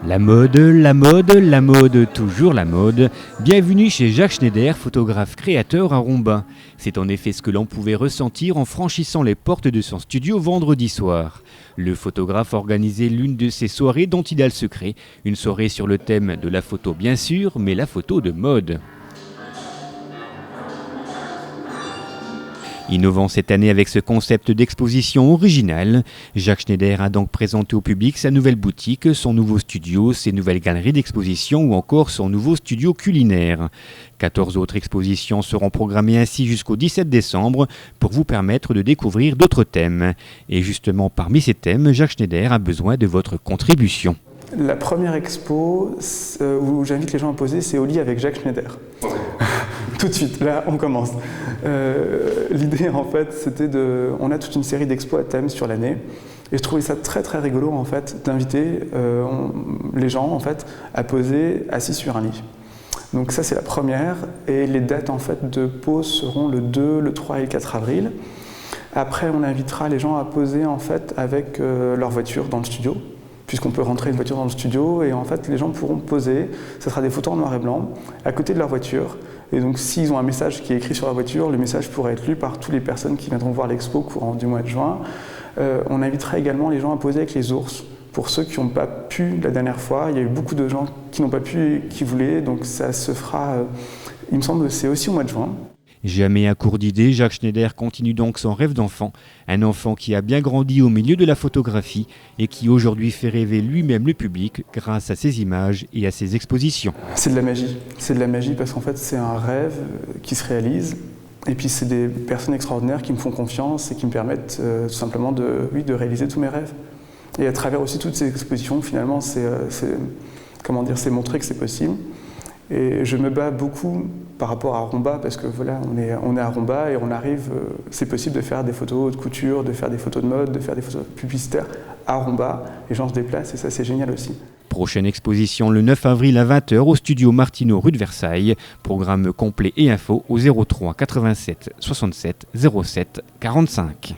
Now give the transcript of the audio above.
La mode, la mode, la mode, toujours la mode. Bienvenue chez Jacques Schneider, photographe créateur à Rombin. C'est en effet ce que l'on pouvait ressentir en franchissant les portes de son studio vendredi soir. Le photographe organisait l'une de ses soirées dont il a le secret. Une soirée sur le thème de la photo bien sûr, mais la photo de mode. Innovant cette année avec ce concept d'exposition originale, Jacques Schneider a donc présenté au public sa nouvelle boutique, son nouveau studio, ses nouvelles galeries d'exposition ou encore son nouveau studio culinaire. 14 autres expositions seront programmées ainsi jusqu'au 17 décembre pour vous permettre de découvrir d'autres thèmes. Et justement, parmi ces thèmes, Jacques Schneider a besoin de votre contribution. La première expo où j'invite les gens à poser, c'est au lit avec Jacques Schneider. Tout de suite, là on commence. L'idée en fait, c'était on a toute une série d'expos à thème sur l'année, et je trouvais ça très très rigolo en fait d'inviter les gens en fait à poser assis sur un lit. Donc ça c'est la première, et les dates en fait de pose seront le 2, le 3 et le 4 avril. Après on invitera les gens à poser en fait avec leur voiture dans le studio, puisqu'on peut rentrer une voiture dans le studio, et en fait les gens pourront poser, ce sera des photos en noir et blanc, à côté de leur voiture. Et donc s'ils ont un message qui est écrit sur la voiture, le message pourrait être lu par toutes les personnes qui viendront voir l'expo courant du mois de juin. On invitera également les gens à poser avec les ours. Pour ceux qui n'ont pas pu la dernière fois, il y a eu beaucoup de gens qui n'ont pas pu, qui voulaient, donc ça se fera, il me semble que c'est aussi au mois de juin. Jamais à court d'idées, Jacques Schneider continue donc son rêve d'enfant, un enfant qui a bien grandi au milieu de la photographie et qui aujourd'hui fait rêver lui-même le public grâce à ses images et à ses expositions. C'est de la magie parce qu'en fait c'est un rêve qui se réalise, et puis c'est des personnes extraordinaires qui me font confiance et qui me permettent tout simplement de réaliser tous mes rêves. Et à travers aussi toutes ces expositions, finalement, c'est montrer que c'est possible. Et je me bats beaucoup par rapport à Rombin, parce que voilà, on est à Rombin et on arrive, c'est possible de faire des photos de couture, de faire des photos de mode, de faire des photos publicitaires à Rombin. Les gens se déplacent et ça c'est génial aussi. Prochaine exposition le 9 avril à 20h au studio Martineau rue de Versailles. Programme complet et info au 03 87 67 07 45.